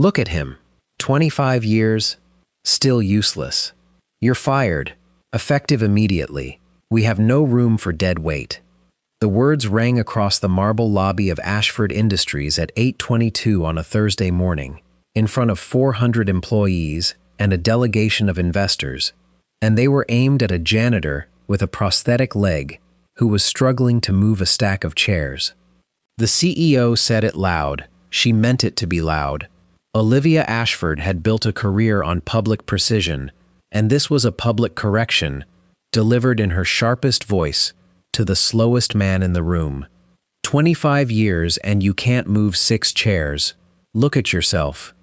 Look at him. 25 years, still useless. You're fired. Effective immediately. We have no room for dead weight. The words rang across the marble lobby of Ashford Industries at 8:22 on a Thursday morning, in front of 400 employees and a delegation of investors, and they were aimed at a janitor with a prosthetic leg who was struggling to move a stack of chairs. The CEO said it loud. She meant it to be loud. Olivia Ashford had built a career on public precision, and this was a public correction, delivered in her sharpest voice to the slowest man in the room. 25 years and you can't move 6 chairs. Look at yourself.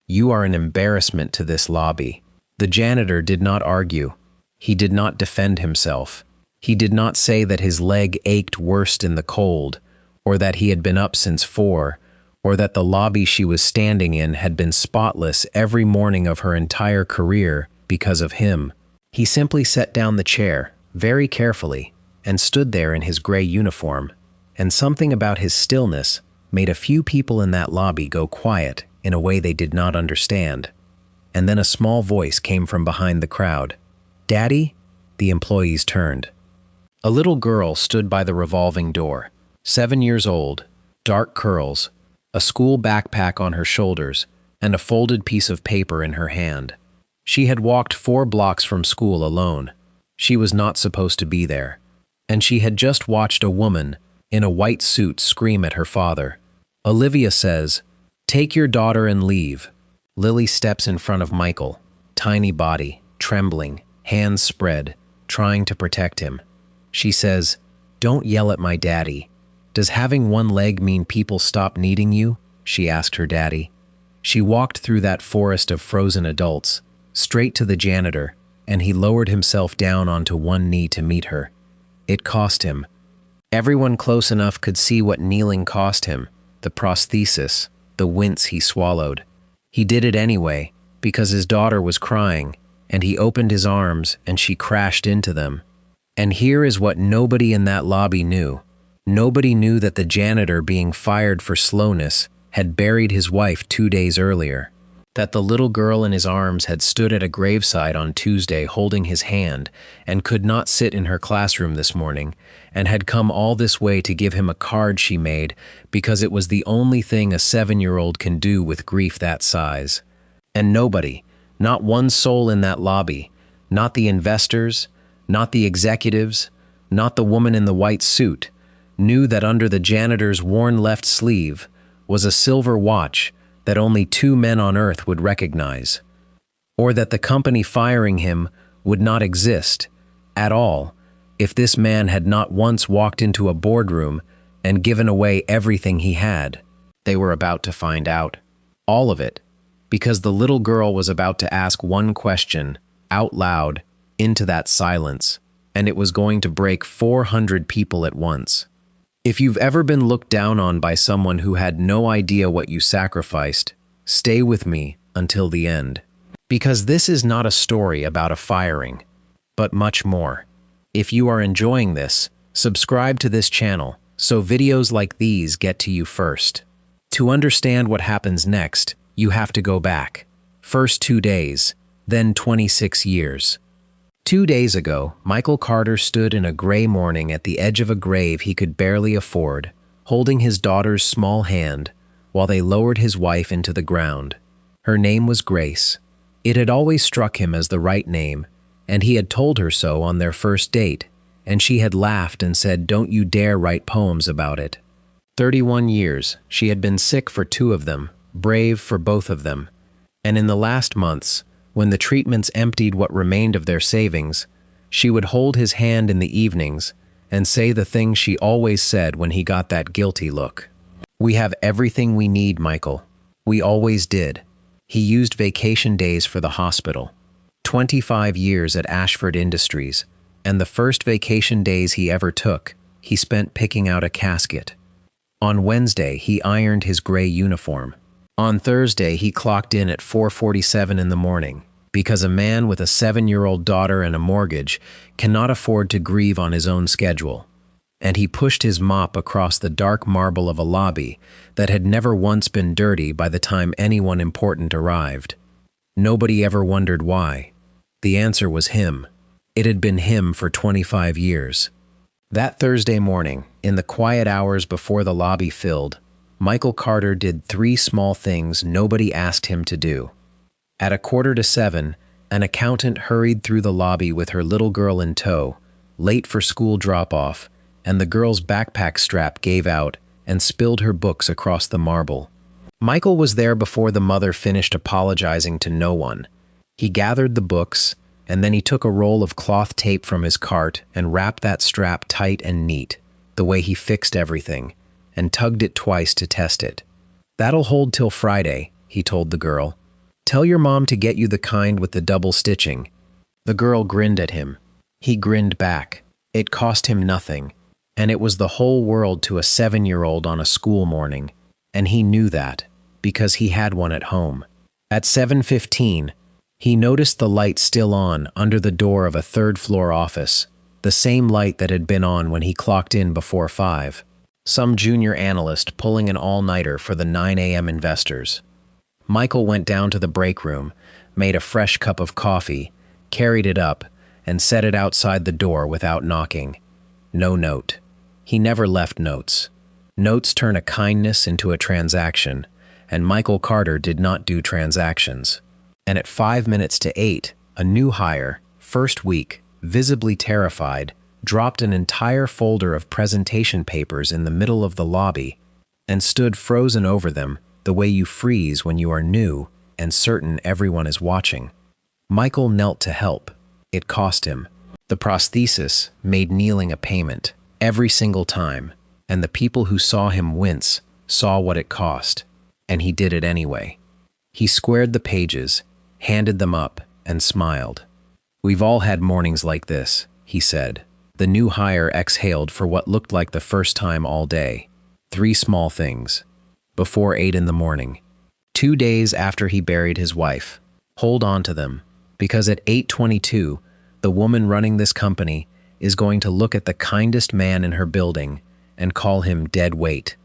You are an embarrassment to this lobby. The janitor did not argue. He did not defend himself. He did not say that his leg ached worst in the cold, or that he had been up since 4, or that the lobby she was standing in had been spotless every morning of her entire career because of him. He simply set down the chair, very carefully, and stood there in his gray uniform, and something about his stillness made a few people in that lobby go quiet in a way they did not understand. And then a small voice came from behind the crowd. "Daddy?" The employees turned. A little girl stood by the revolving door, 7 years old, dark curls, a school backpack on her shoulders, and a folded piece of paper in her hand. She had walked 4 blocks from school alone. She was not supposed to be there. And she had just watched a woman in a white suit scream at her father. Olivia says, "Take your daughter and leave." Lily steps in front of Michael, tiny body, trembling, hands spread, trying to protect him. She says, "Don't yell at my daddy. Does having one leg mean people stop needing you?" she asked her daddy. She walked through that forest of frozen adults, straight to the janitor, and he lowered himself down onto one knee to meet her. It cost him. Everyone close enough could see what kneeling cost him, the prosthesis, the wince he swallowed. He did it anyway, because his daughter was crying, and he opened his arms and she crashed into them. And here is what nobody in that lobby knew. Nobody knew that the janitor being fired for slowness had buried his wife 2 days earlier. That the little girl in his arms had stood at a graveside on Tuesday holding his hand and could not sit in her classroom this morning, and had come all this way to give him a card she made because it was the only thing a 7-year-old can do with grief that size. And nobody, not one soul in that lobby, not the investors, not the executives, not the woman in the white suit, knew that under the janitor's worn left sleeve was a silver watch that only 2 men on earth would recognize, or that the company firing him would not exist at all if this man had not once walked into a boardroom and given away everything he had. They were about to find out. All of it, because the little girl was about to ask one question, out loud, into that silence, and it was going to break 400 people at once. If you've ever been looked down on by someone who had no idea what you sacrificed, stay with me until the end. Because this is not a story about a firing, but much more. If you are enjoying this, subscribe to this channel so videos like these get to you first. To understand what happens next, you have to go back. First 2 days, then 26 years. 2 days ago, Michael Carter stood in a gray morning at the edge of a grave he could barely afford, holding his daughter's small hand while they lowered his wife into the ground. Her name was Grace. It had always struck him as the right name, and he had told her so on their first date, and she had laughed and said, "Don't you dare write poems about it." 31 years, she had been sick for 2 of them, brave for both of them, and in the last months, when the treatments emptied what remained of their savings, she would hold his hand in the evenings and say the things she always said when he got that guilty look. "We have everything we need, Michael. We always did." He used vacation days for the hospital. 25 years at Ashford Industries, and the first vacation days he ever took, he spent picking out a casket. On Wednesday, he ironed his gray uniform. On Thursday, he clocked in at 4:47 in the morning, because a man with a 7-year-old daughter and a mortgage cannot afford to grieve on his own schedule. and he pushed his mop across the dark marble of a lobby that had never once been dirty by the time anyone important arrived. Nobody ever wondered why. The answer was him. It had been him for 25 years. That Thursday morning, in the quiet hours before the lobby filled, Michael Carter did 3 small things nobody asked him to do. At 6:45, an accountant hurried through the lobby with her little girl in tow, late for school drop-off, and the girl's backpack strap gave out and spilled her books across the marble. Michael was there before the mother finished apologizing to no one. He gathered the books, and then he took a roll of cloth tape from his cart and wrapped that strap tight and neat, the way he fixed everything, and tugged it twice to test it. "That'll hold till Friday," he told the girl. "Tell your mom to get you the kind with the double stitching." The girl grinned at him. He grinned back. It cost him nothing, and it was the whole world to a 7-year-old on a school morning, and he knew that, because he had one at home. At 7:15, he noticed the light still on under the door of a third-floor office, the same light that had been on when he clocked in before 5. Some junior analyst pulling an all-nighter for the 9 a.m. investors. Michael went down to the break room, made a fresh cup of coffee, carried it up, and set it outside the door without knocking. No note. He never left notes. Notes turn a kindness into a transaction, and Michael Carter did not do transactions. And at 5 minutes to 8, a new hire, first week, visibly terrified, dropped an entire folder of presentation papers in the middle of the lobby and stood frozen over them the way you freeze when you are new and certain everyone is watching. Michael knelt to help. It cost him. The prosthesis made kneeling a payment every single time, and the people who saw him wince saw what it cost, and he did it anyway. He squared the pages, handed them up, and smiled. "We've all had mornings like this," he said. The new hire exhaled for what looked like the first time all day. 3 small things. Before 8 in the morning. 2 days after he buried his wife. Hold on to them, because at 8:22, the woman running this company is going to look at the kindest man in her building and call him dead weight.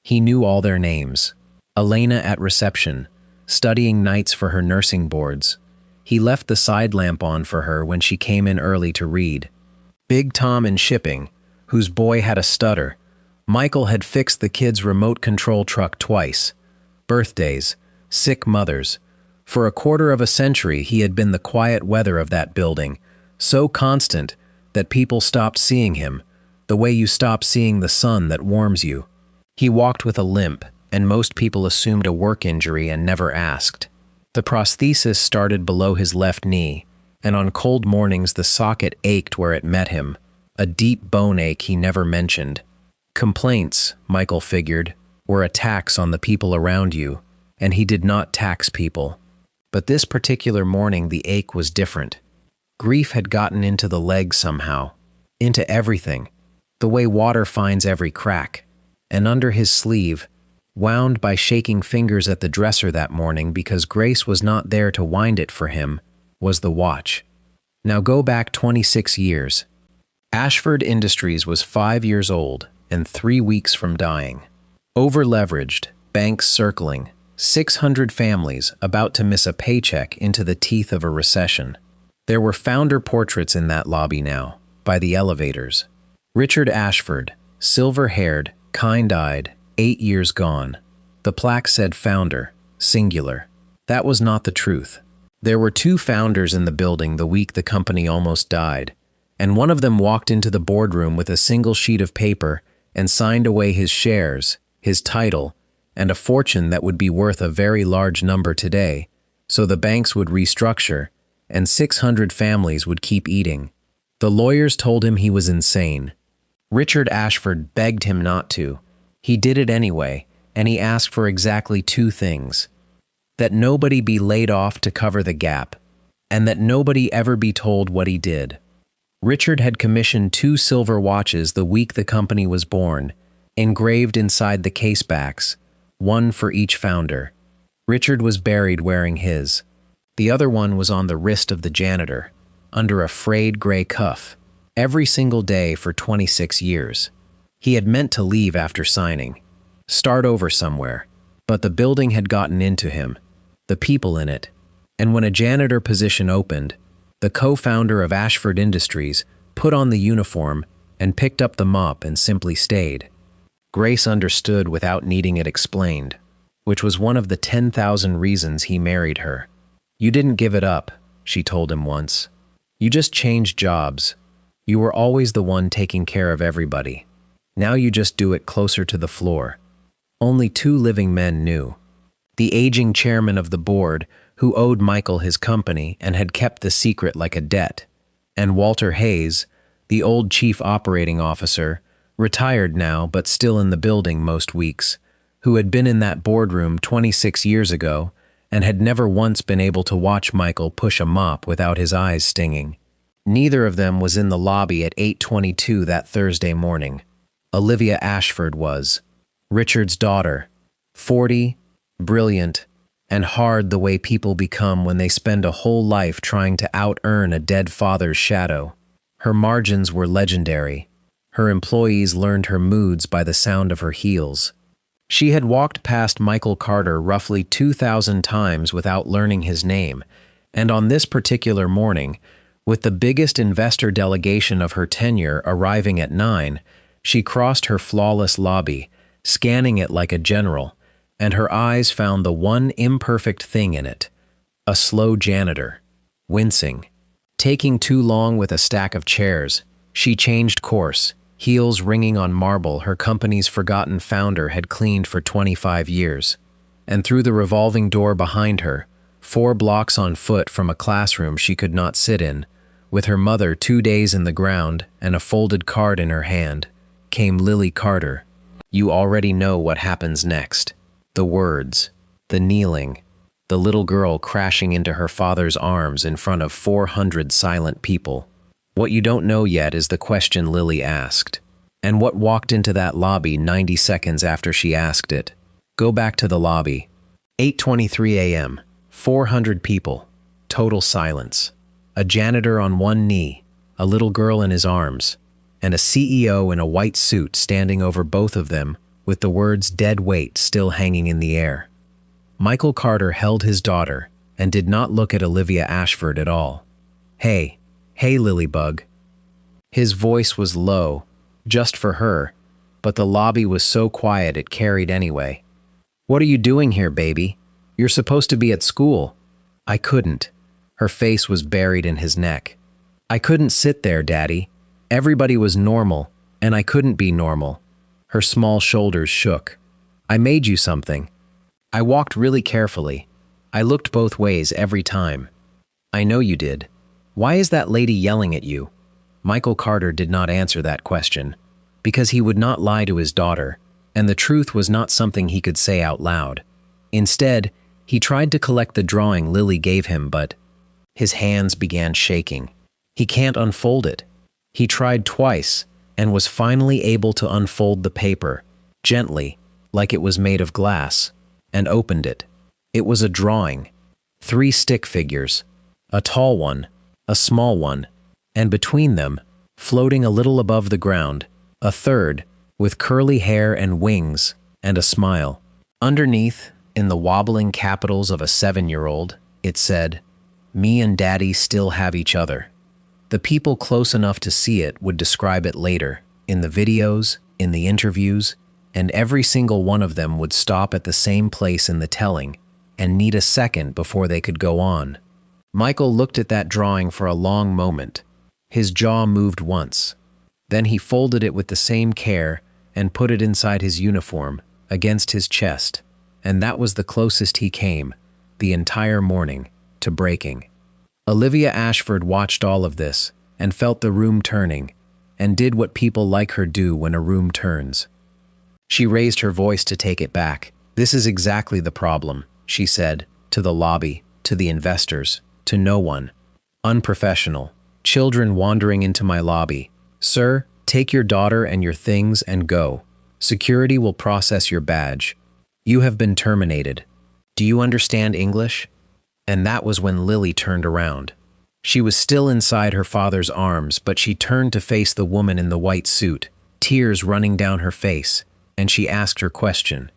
He knew all their names. Elena at reception, studying nights for her nursing boards. He left the side lamp on for her when she came in early to read. Big Tom in shipping, whose boy had a stutter. Michael had fixed the kid's remote control truck twice. Birthdays, sick mothers. For a quarter of a century, he had been the quiet weather of that building, so constant that people stopped seeing him, the way you stop seeing the sun that warms you. He walked with a limp, and most people assumed a work injury and never asked. The prosthesis started below his left knee, and on cold mornings the socket ached where it met him, a deep bone ache he never mentioned. Complaints, Michael figured, were attacks on the people around you, and he did not tax people. But this particular morning the ache was different. Grief had gotten into the leg somehow, into everything, the way water finds every crack, and under his sleeve, wound by shaking fingers at the dresser that morning because Grace was not there to wind it for him, was the watch. Now go back 26 years. Ashford Industries was 5 years old and 3 weeks from dying. Over-leveraged, banks circling, 600 families about to miss a paycheck into the teeth of a recession. There were founder portraits in that lobby now, by the elevators. Richard Ashford, silver-haired, kind-eyed, 8 years gone. The plaque said founder, singular. That was not the truth. There were 2 founders in the building the week the company almost died, and one of them walked into the boardroom with a single sheet of paper and signed away his shares, his title, and a fortune that would be worth a very large number today, so the banks would restructure, and 600 families would keep eating. The lawyers told him he was insane. Richard Ashford begged him not to. He did it anyway, and he asked for exactly 2 things. That nobody be laid off to cover the gap, and that nobody ever be told what he did. Richard had commissioned 2 silver watches the week the company was born, engraved inside the casebacks, one for each founder. Richard was buried wearing his. The other one was on the wrist of the janitor, under a frayed gray cuff, every single day for 26 years. He had meant to leave after signing, start over somewhere, but the building had gotten into him, the people in it, and when a janitor position opened, the co-founder of Ashford Industries put on the uniform and picked up the mop and simply stayed. Grace understood without needing it explained, which was one of the 10,000 reasons he married her. "You didn't give it up," she told him once. "You just changed jobs. You were always the one taking care of everybody. Now you just do it closer to the floor." Only 2 living men knew. The aging chairman of the board, who owed Michael his company and had kept the secret like a debt, and Walter Hayes, the old chief operating officer, retired now but still in the building most weeks, who had been in that boardroom 26 years ago and had never once been able to watch Michael push a mop without his eyes stinging. Neither of them was in the lobby at 8:22 that Thursday morning. Olivia Ashford was, Richard's daughter, 40, brilliant, and hard the way people become when they spend a whole life trying to out-earn a dead father's shadow. Her margins were legendary. Her employees learned her moods by the sound of her heels. She had walked past Michael Carter roughly 2,000 times without learning his name, and on this particular morning, with the biggest investor delegation of her tenure arriving at 9, she crossed her flawless lobby, scanning it like a general, and her eyes found the one imperfect thing in it, a slow janitor, wincing. Taking too long with a stack of chairs, she changed course, heels ringing on marble her company's forgotten founder had cleaned for 25 years, and through the revolving door behind her, 4 blocks on foot from a classroom she could not sit in, with her mother 2 days in the ground and a folded card in her hand, came Lily Carter. You already know what happens next. The words, the kneeling, the little girl crashing into her father's arms in front of 400 silent people. What you don't know yet is the question Lily asked, and what walked into that lobby 90 seconds after she asked it. Go back to the lobby. 8:23 a.m., 400 people, total silence. A janitor on one knee, a little girl in his arms, and a CEO in a white suit standing over both of them with the words "dead weight" still hanging in the air. Michael Carter held his daughter and did not look at Olivia Ashford at all. Hey, Lilybug." His voice was low, just for her, but the lobby was so quiet it carried anyway. "What are you doing here, baby? You're supposed to be at school." "I couldn't." Her face was buried in his neck. "I couldn't sit there, Daddy. Everybody was normal, and I couldn't be normal." Her small shoulders shook. "I made you something. I walked really carefully. I looked both ways every time." "I know you did. Why is that lady yelling at you?" Michael Carter did not answer that question, because he would not lie to his daughter, and the truth was not something he could say out loud. Instead, he tried to collect the drawing Lily gave him, but his hands began shaking. He can't unfold it. He tried twice, and was finally able to unfold the paper, gently, like it was made of glass, and opened it. It was a drawing. 3 stick figures, a tall one, a small one, and between them, floating a little above the ground, a third, with curly hair and wings, and a smile. Underneath, in the wobbling capitals of a 7-year-old, it said, "Me and Daddy still have each other." The people close enough to see it would describe it later, in the videos, in the interviews, and every single one of them would stop at the same place in the telling and need a second before they could go on. Michael looked at that drawing for a long moment. His jaw moved once. Then he folded it with the same care and put it inside his uniform, against his chest, and that was the closest he came, the entire morning, to breaking. Olivia Ashford watched all of this and felt the room turning, and did what people like her do when a room turns. She raised her voice to take it back. "This is exactly the problem," she said, to the lobby, to the investors, to no one. "Unprofessional. Children wandering into my lobby. Sir, take your daughter and your things and go. Security will process your badge. You have been terminated. Do you understand English?" And that was when Lily turned around. She was still inside her father's arms, but she turned to face the woman in the white suit, tears running down her face, and she asked her question.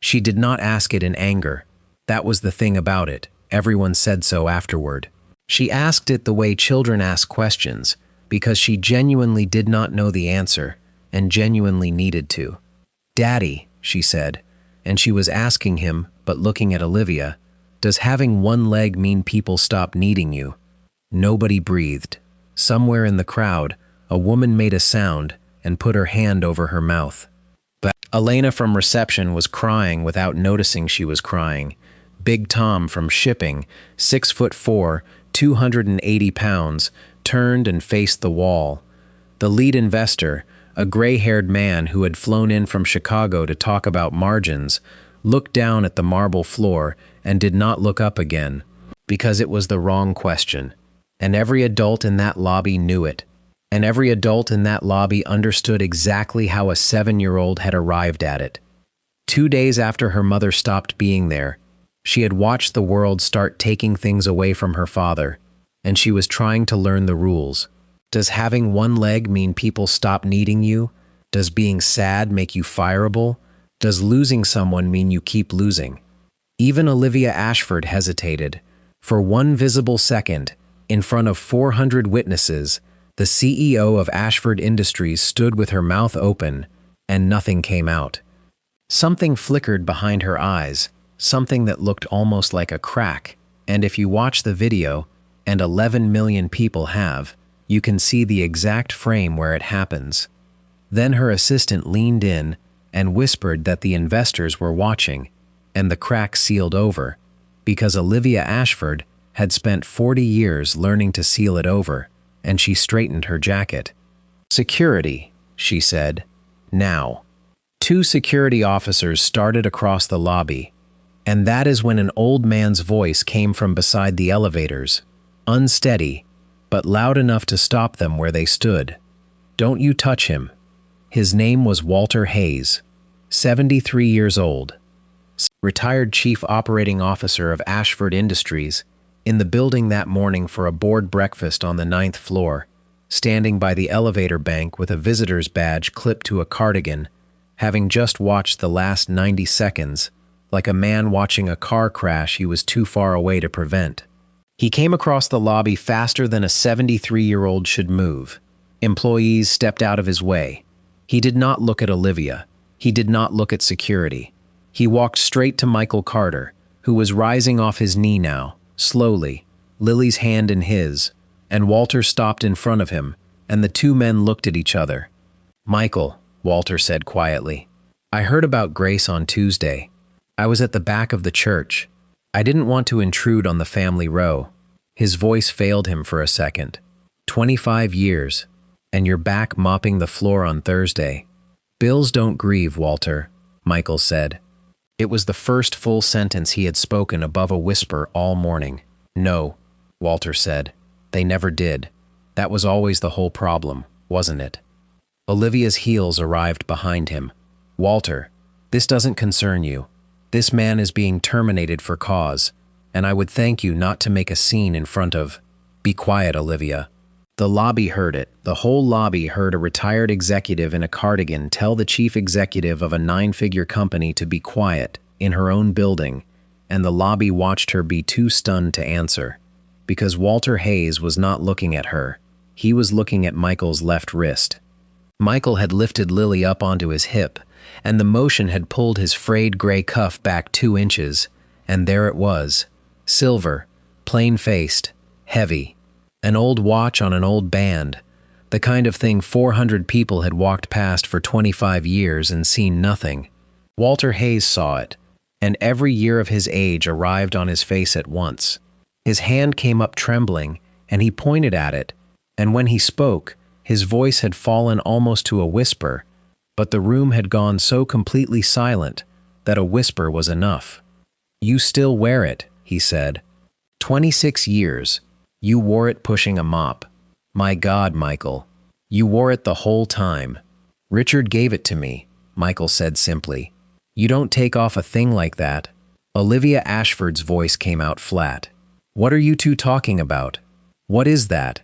She did not ask it in anger. That was the thing about it. Everyone said so afterward. She asked it the way children ask questions, because she genuinely did not know the answer and genuinely needed to. "Daddy," she said, and she was asking him, but looking at Olivia, "does having one leg mean people stop needing you?" Nobody breathed. Somewhere in the crowd, a woman made a sound and put her hand over her mouth. But Elena from reception was crying without noticing she was crying. Big Tom from shipping, 6'4", 280 pounds, turned and faced the wall. The lead investor, a gray-haired man who had flown in from Chicago to talk about margins, looked down at the marble floor and did not look up again, because it was the wrong question. And every adult in that lobby knew it. And every adult in that lobby understood exactly how a 7-year-old had arrived at it. 2 days after her mother stopped being there, she had watched the world start taking things away from her father, and she was trying to learn the rules. Does having one leg mean people stop needing you? Does being sad make you fireable? Does losing someone mean you keep losing? Even Olivia Ashford hesitated. For one visible second, in front of 400 witnesses, the CEO of Ashford Industries stood with her mouth open, and nothing came out. Something flickered behind her eyes, something that looked almost like a crack, and if you watch the video, and 11 million people have, you can see the exact frame where it happens. Then her assistant leaned in and whispered that the investors were watching, and the crack sealed over, because Olivia Ashford had spent 40 years learning to seal it over, and she straightened her jacket. "Security," she said. "Now." 2 security officers started across the lobby, and that is when an old man's voice came from beside the elevators, unsteady, but loud enough to stop them where they stood. "Don't you touch him." His name was Walter Hayes, 73 years old, retired chief operating officer of Ashford Industries, in the building that morning for a board breakfast on the 9th floor, standing by the elevator bank with a visitor's badge clipped to a cardigan, having just watched the last 90 seconds, like a man watching a car crash he was too far away to prevent. He came across the lobby faster than a 73-year-old should move. Employees stepped out of his way. He did not look at Olivia. He did not look at security. He walked straight to Michael Carter, who was rising off his knee now, slowly, Lily's hand in his, and Walter stopped in front of him, and the 2 men looked at each other. "Michael," Walter said quietly, "I heard about Grace on Tuesday. I was at the back of the church. I didn't want to intrude on the family row." His voice failed him for a second. 25 years, and you're back mopping the floor on Thursday. "Bills don't grieve, Walter," Michael said. It was the first full sentence he had spoken above a whisper all morning. "No," Walter said. "They never did. That was always the whole problem, wasn't it?" Olivia's heels arrived behind him. "Walter, this doesn't concern you. This man is being terminated for cause, and I would thank you not to make a scene in front of—" "Be quiet, Olivia." The lobby heard it. The whole lobby heard a retired executive in a cardigan tell the chief executive of a 9-figure company to be quiet in her own building, and the lobby watched her be too stunned to answer. Because Walter Hayes was not looking at her. He was looking at Michael's left wrist. Michael had lifted Lily up onto his hip, and the motion had pulled his frayed gray cuff back 2 inches, and there it was, silver, plain-faced, heavy. An old watch on an old band, the kind of thing 400 people had walked past for 25 years and seen nothing. Walter Hayes saw it, and every year of his age arrived on his face at once. His hand came up trembling, and he pointed at it, and when he spoke, his voice had fallen almost to a whisper, but the room had gone so completely silent that a whisper was enough. "You still wear it," he said. 26 years. You wore it pushing a mop. My God, Michael. You wore it the whole time. "Richard gave it to me," Michael said simply. "You don't take off a thing like that." Olivia Ashford's voice came out flat. "What are you 2 talking about? What is that?"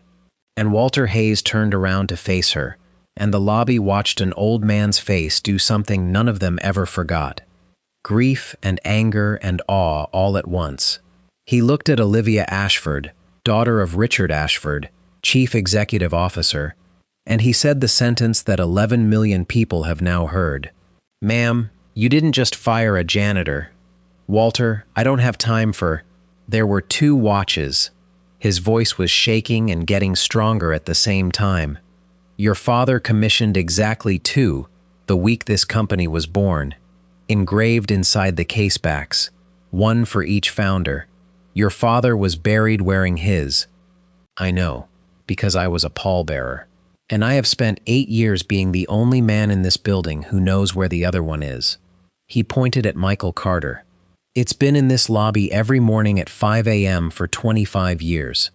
And Walter Hayes turned around to face her, and the lobby watched an old man's face do something none of them ever forgot. Grief and anger and awe all at once. He looked at Olivia Ashford, daughter of Richard Ashford, Chief Executive Officer, and he said the sentence that 11 million people have now heard. "Ma'am, you didn't just fire a janitor. Walter, I don't have time for—" There were 2 watches. His voice was shaking and getting stronger at the same time. "Your father commissioned exactly 2 the week this company was born, engraved inside the casebacks, 1 for each founder. Your father was buried wearing his." "I know, because I was a pallbearer. And I have spent 8 years being the only man in this building who knows where the other one is." He pointed at Michael Carter. "It's been in this lobby every morning at 5 a.m. for 25 years.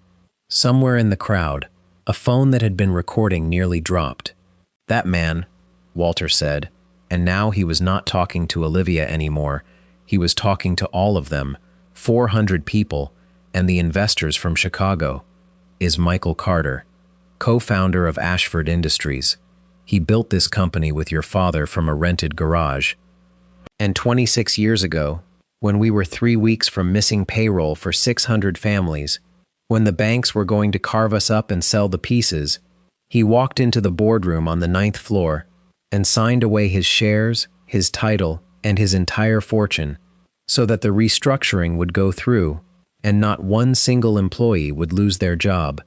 Somewhere in the crowd, a phone that had been recording nearly dropped. That man," Walter said, and now he was not talking to Olivia anymore. He was talking to all of them, 400 people, and the investors from Chicago, "is Michael Carter, co-founder of Ashford Industries. He built this company with your father from a rented garage. And 26 years ago, when we were 3 weeks from missing payroll for 600 families, when the banks were going to carve us up and sell the pieces, he walked into the boardroom on the 9th floor and signed away his shares, his title, and his entire fortune so that the restructuring would go through and not one single employee would lose their job.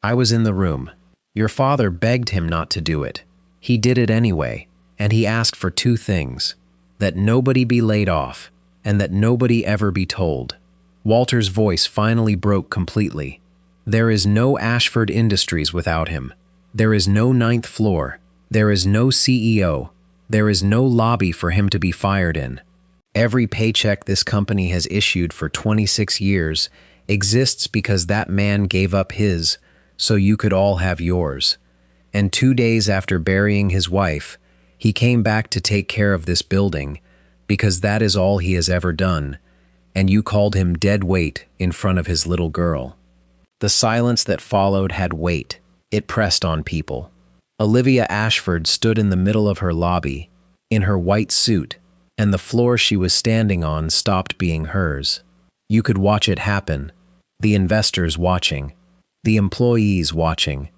I was in the room. Your father begged him not to do it. He did it anyway, and he asked for 2 things: that nobody be laid off, and that nobody ever be told." Walter's voice finally broke completely. "There is no Ashford Industries without him. There is no 9th floor. There is no CEO. There is no lobby for him to be fired in. Every paycheck this company has issued for 26 years exists because that man gave up his, so you could all have yours. And 2 days after burying his wife, he came back to take care of this building, because that is all he has ever done, and you called him dead weight in front of his little girl." The silence that followed had weight. It pressed on people. Olivia Ashford stood in the middle of her lobby, in her white suit, and the floor she was standing on stopped being hers. You could watch it happen, the investors watching, the employees watching,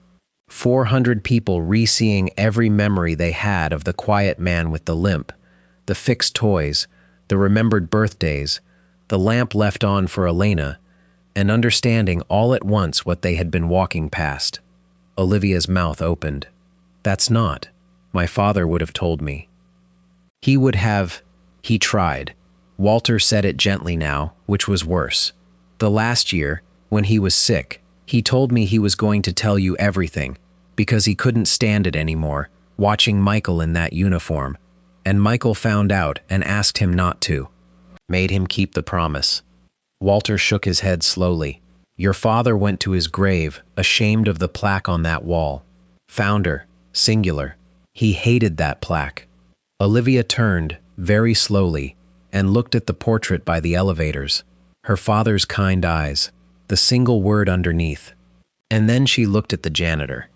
400 people re-seeing every memory they had of the quiet man with the limp, the fixed toys, the remembered birthdays, the lamp left on for Elena, and understanding all at once what they had been walking past. Olivia's mouth opened. "That's not. My father would have told me." "He would have. He tried." Walter said it gently now, which was worse. "The last year, when he was sick, he told me he was going to tell you everything, because he couldn't stand it anymore, watching Michael in that uniform. And Michael found out and asked him not to. Made him keep the promise." Walter shook his head slowly. "Your father went to his grave, ashamed of the plaque on that wall. Founder, singular. He hated that plaque." Olivia turned, very slowly, and looked at the portrait by the elevators, her father's kind eyes, the single word underneath. And then she looked at the janitor.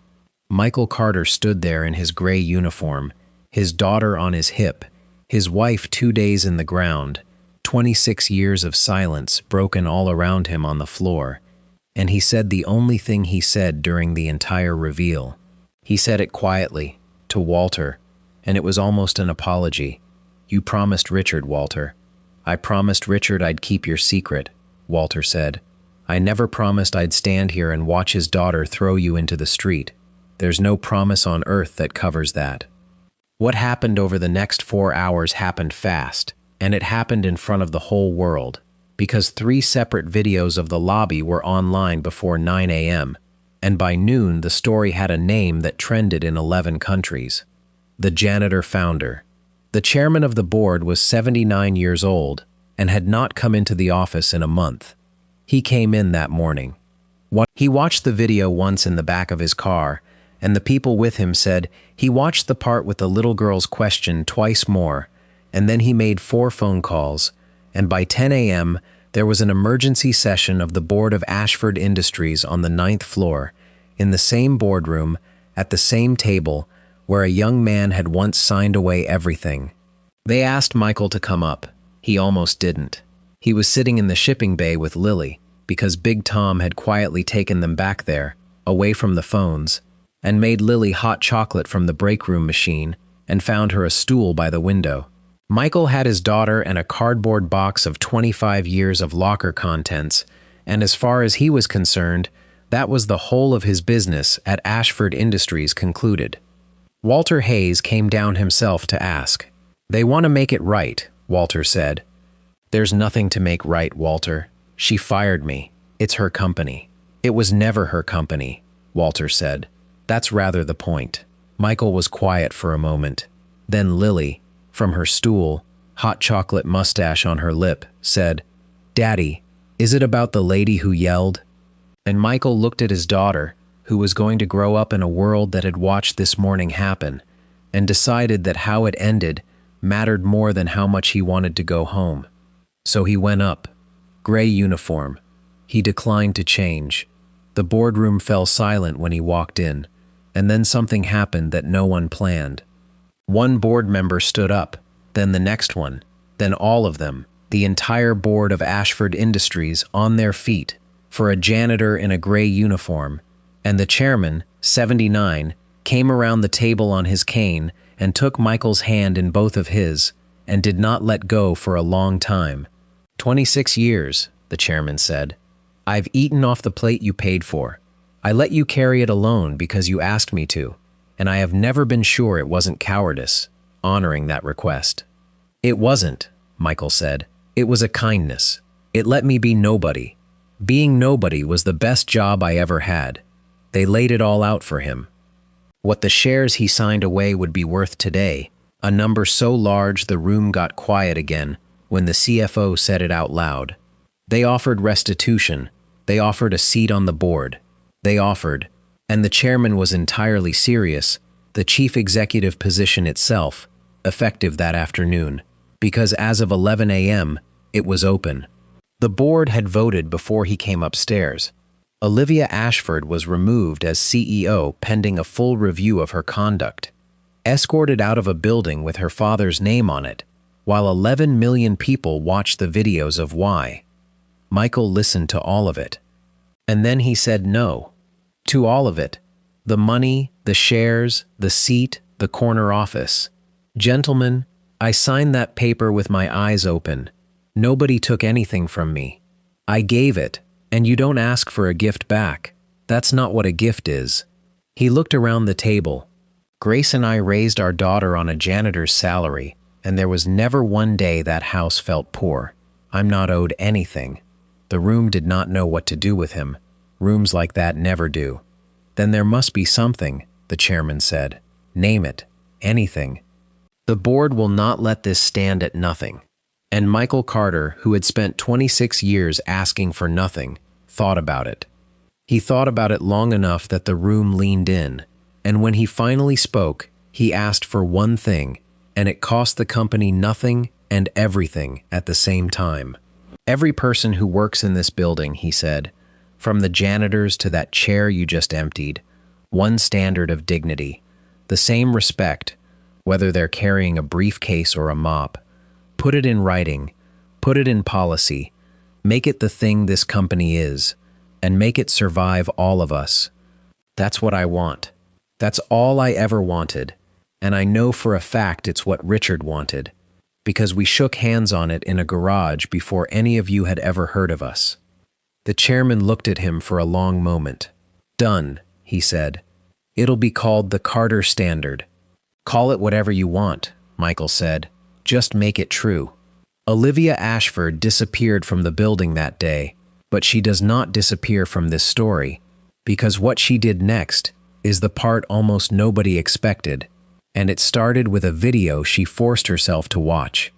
Michael Carter stood there in his gray uniform, his daughter on his hip, his wife 2 days in the ground, 26 years of silence broken all around him on the floor, and he said the only thing he said during the entire reveal. He said it quietly, to Walter, and it was almost an apology. "You promised Richard, Walter." "I promised Richard I'd keep your secret," Walter said. "I never promised I'd stand here and watch his daughter throw you into the street. There's no promise on earth that covers that." What happened over the next 4 hours happened fast, and it happened in front of the whole world, because 3 separate videos of the lobby were online before 9 a.m., and by noon the story had a name that trended in 11 countries. The Janitor founder. The chairman of the board was 79 years old and had not come into the office in a month. He came in that morning. He watched the video once in the back of his car, and the people with him said he watched the part with the little girl's question twice more, and then he made 4 phone calls, and by 10 a.m. there was an emergency session of the board of Ashford Industries on the 9th floor, in the same boardroom, at the same table, where a young man had once signed away everything. They asked Michael to come up. He almost didn't. He was sitting in the shipping bay with Lily, because Big Tom had quietly taken them back there, away from the phones, and made Lily hot chocolate from the break room machine and found her a stool by the window. Michael had his daughter and a cardboard box of 25 years of locker contents, and as far as he was concerned, that was the whole of his business at Ashford Industries concluded. Walter Hayes came down himself to ask. "They want to make it right," Walter said. "There's nothing to make right, Walter. She fired me. It's her company." "It was never her company," Walter said. "That's rather the point." Michael was quiet for a moment. Then Lily, from her stool, hot chocolate mustache on her lip, said, "Daddy, is it about the lady who yelled?" And Michael looked at his daughter, who was going to grow up in a world that had watched this morning happen, and decided that how it ended mattered more than how much he wanted to go home. So he went up. Gray uniform. He declined to change. The boardroom fell silent when he walked in, and then something happened that no one planned. One board member stood up, then the next one, then all of them, the entire board of Ashford Industries on their feet, for a janitor in a gray uniform, and the chairman, 79, came around the table on his cane and took Michael's hand in both of his and did not let go for a long time. 26 years, the chairman said. "I've eaten off the plate you paid for. I let you carry it alone because you asked me to, and I have never been sure it wasn't cowardice, honoring that request." "It wasn't," Michael said. "It was a kindness. It let me be nobody. Being nobody was the best job I ever had." They laid it all out for him. What the shares he signed away would be worth today, a number so large the room got quiet again when the CFO said it out loud. They offered restitution. They offered a seat on the board. They offered, and the chairman was entirely serious, the chief executive position itself, effective that afternoon, because as of 11 a.m., it was open. The board had voted before he came upstairs. Olivia Ashford was removed as CEO pending a full review of her conduct, escorted out of a building with her father's name on it, while 11 million people watched the videos of why. Michael listened to all of it. And then he said no. To all of it. The money, the shares, the seat, the corner office. "Gentlemen, I signed that paper with my eyes open. Nobody took anything from me. I gave it, and you don't ask for a gift back. That's not what a gift is." He looked around the table. "Grace and I raised our daughter on a janitor's salary, and there was never one day that house felt poor. I'm not owed anything." The room did not know what to do with him. Rooms like that never do. "Then there must be something," the chairman said. "Name it. Anything." "The board will not let this stand at nothing." And Michael Carter, who had spent 26 years asking for nothing, thought about it. He thought about it long enough that the room leaned in, and when he finally spoke, he asked for one thing, and it cost the company nothing and everything at the same time. "Every person who works in this building," he said, "from the janitors to that chair you just emptied, one standard of dignity, the same respect, whether they're carrying a briefcase or a mop. Put it in writing, put it in policy, make it the thing this company is, and make it survive all of us. That's what I want. That's all I ever wanted, and I know for a fact it's what Richard wanted, because we shook hands on it in a garage before any of you had ever heard of us." The chairman looked at him for a long moment. "Done," he said. "It'll be called the Carter Standard." "Call it whatever you want," Michael said. "Just make it true." Olivia Ashford disappeared from the building that day, but she does not disappear from this story, because what she did next is the part almost nobody expected, and it started with a video she forced herself to watch.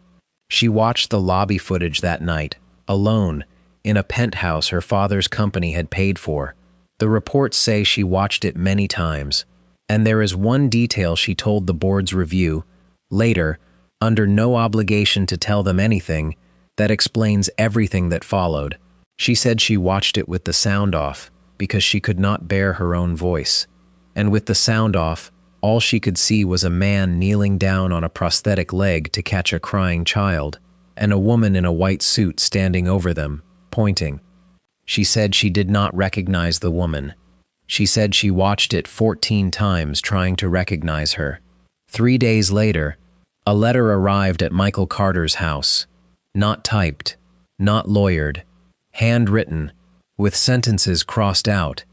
She watched the lobby footage that night, alone, in a penthouse her father's company had paid for. The reports say she watched it many times, and there is one detail she told the board's review, later, under no obligation to tell them anything, that explains everything that followed. She said she watched it with the sound off, because she could not bear her own voice. And with the sound off, All she could see was a man kneeling down on a prosthetic leg to catch a crying child, and a woman in a white suit standing over them, pointing. She said she did not recognize the woman. She said she watched it 14 times trying to recognize her. 3 days later, a letter arrived at Michael Carter's house. Not typed, not lawyered, handwritten, with sentences crossed out,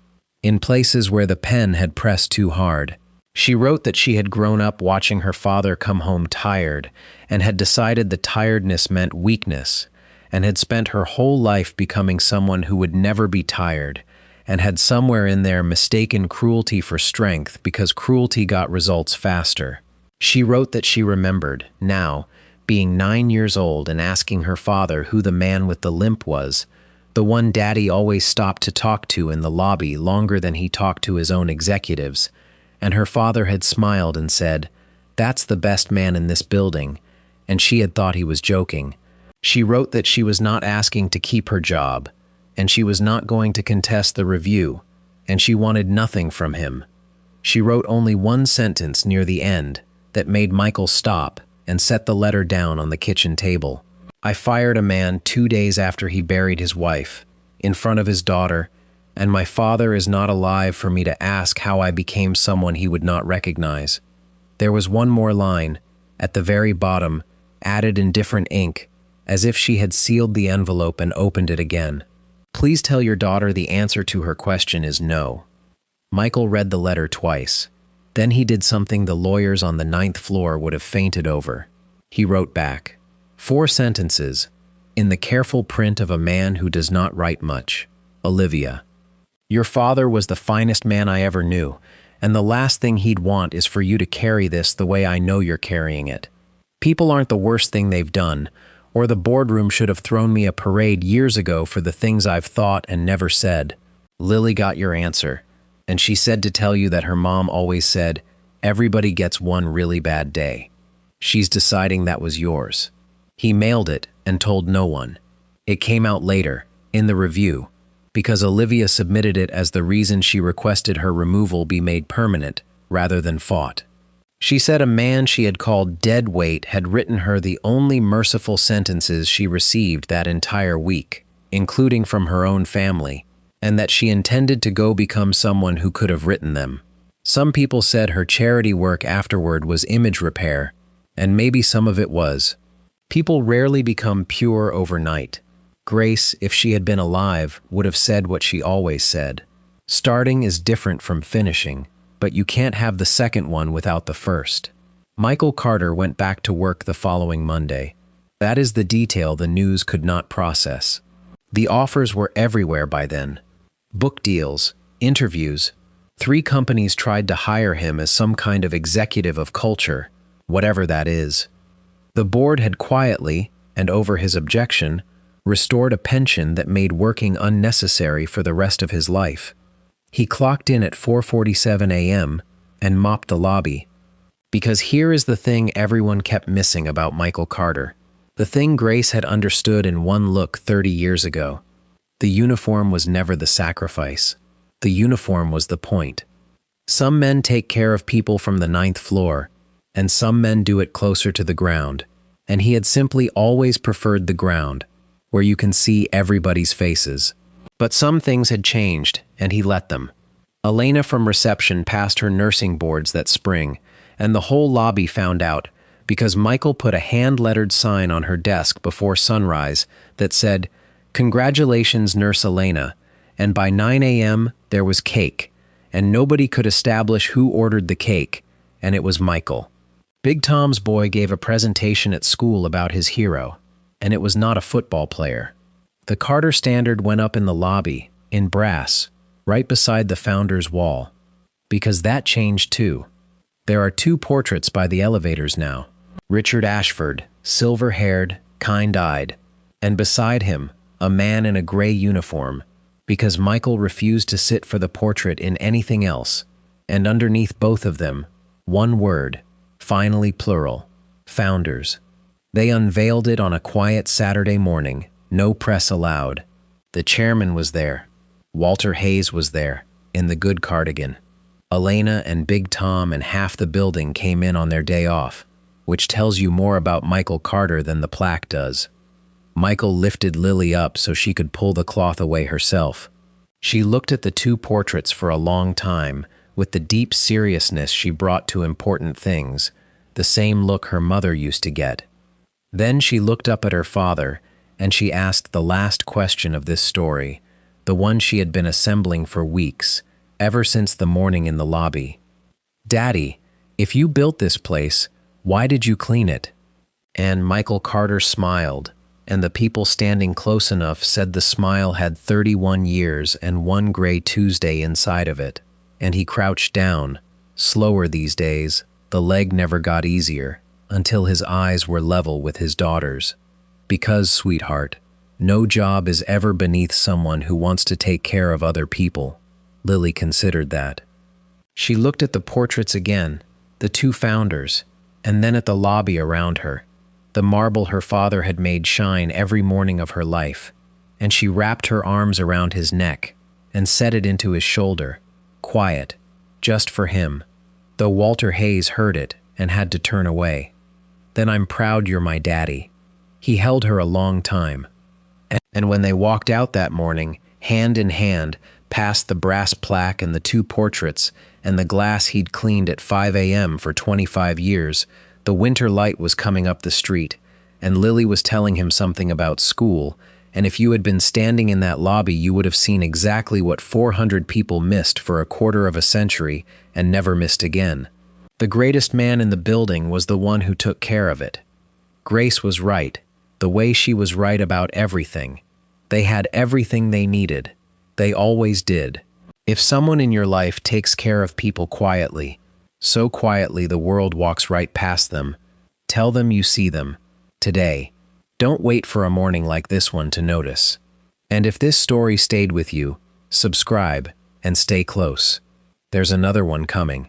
in places where the pen had pressed too hard. She wrote that she had grown up watching her father come home tired and had decided the tiredness meant weakness, and had spent her whole life becoming someone who would never be tired, and had somewhere in there mistaken cruelty for strength because cruelty got results faster. She wrote that she remembered, now, being 9 years old and asking her father who the man with the limp was, the one Daddy always stopped to talk to in the lobby longer than he talked to his own executives, and her father had smiled and said, "That's the best man in this building," and she had thought he was joking. She wrote that she was not asking to keep her job, and she was not going to contest the review, and she wanted nothing from him. She wrote only one sentence near the end that made Michael stop and set the letter down on the kitchen table. "I fired a man 2 days after he buried his wife, in front of his daughter, and my father is not alive for me to ask how I became someone he would not recognize." There was one more line, at the very bottom, added in different ink, as if she had sealed the envelope and opened it again. "Please tell your daughter the answer to her question is no." Michael read the letter twice. Then he did something the lawyers on the 9th floor would have fainted over. He wrote back 4 sentences, in the careful print of a man who does not write much. "Olivia, your father was the finest man I ever knew, and the last thing he'd want is for you to carry this the way I know you're carrying it. People aren't the worst thing they've done, or the boardroom should have thrown me a parade years ago for the things I've thought and never said. Lily got your answer, and she said to tell you that her mom always said, 'Everybody gets one really bad day.' She's deciding that was yours." He mailed it and told no one. It came out later, in the review, because Olivia submitted it as the reason she requested her removal be made permanent, rather than fought. She said a man she had called dead weight had written her the only merciful sentences she received that entire week, including from her own family, and that she intended to go become someone who could have written them. Some people said her charity work afterward was image repair, and maybe some of it was. People rarely become pure overnight. Grace, if she had been alive, would have said what she always said. Starting is different from finishing, but you can't have the second one without the first. Michael Carter went back to work the following Monday. That is the detail the news could not process. The offers were everywhere by then. Book deals, interviews. 3 companies tried to hire him as some kind of executive of culture, whatever that is. The board had quietly, and over his objection, restored a pension that made working unnecessary for the rest of his life. He clocked in at 4:47 a.m. and mopped the lobby. Because here is the thing everyone kept missing about Michael Carter. The thing Grace had understood in one look 30 years ago. The uniform was never the sacrifice. The uniform was the point. Some men take care of people from the 9th floor, and some men do it closer to the ground, and he had simply always preferred the ground, where you can see everybody's faces. But some things had changed, and he let them. Elena from reception passed her nursing boards that spring, and the whole lobby found out, because Michael put a hand-lettered sign on her desk before sunrise that said, "Congratulations, Nurse Elena," and by 9 a.m. there was cake, and nobody could establish who ordered the cake, and it was Michael. Big Tom's boy gave a presentation at school about his hero, and it was not a football player. The Carter Standard went up in the lobby, in brass, right beside the founder's wall, because that changed too. There are 2 portraits by the elevators now. Richard Ashford, silver-haired, kind-eyed, and beside him, a man in a gray uniform, because Michael refused to sit for the portrait in anything else, and underneath both of them, one word, finally plural, Founders. They unveiled it on a quiet Saturday morning, no press allowed. The chairman was there. Walter Hayes was there, in the good cardigan. Elena and Big Tom and half the building came in on their day off, which tells you more about Michael Carter than the plaque does. Michael lifted Lily up so she could pull the cloth away herself. She looked at the two portraits for a long time, with the deep seriousness she brought to important things, the same look her mother used to get. Then she looked up at her father, and she asked the last question of this story, the one she had been assembling for weeks, ever since the morning in the lobby. "Daddy, if you built this place, why did you clean it?" And Michael Carter smiled, and the people standing close enough said the smile had 31 years and one gray Tuesday inside of it. And he crouched down, slower these days, the leg never got easier, until his eyes were level with his daughter's. Because, sweetheart, no job is ever beneath someone who wants to take care of other people. Lily considered that. She looked at the portraits again, the two founders, and then at the lobby around her, the marble her father had made shine every morning of her life, and she wrapped her arms around his neck and set it into his shoulder, quiet, just for him, though Walter Hayes heard it and had to turn away. "Then I'm proud you're my daddy." He held her a long time. And when they walked out that morning, hand in hand, past the brass plaque and the two portraits and the glass he'd cleaned at 5 a.m. for 25 years, the winter light was coming up the street, and Lily was telling him something about school, and if you had been standing in that lobby, you would have seen exactly what 400 people missed for a quarter of a century and never missed again. The greatest man in the building was the one who took care of it. Grace was right, the way she was right about everything. They had everything they needed. They always did. If someone in your life takes care of people quietly, so quietly the world walks right past them, tell them you see them, today. Don't wait for a morning like this one to notice. And if this story stayed with you, subscribe and stay close. There's another one coming.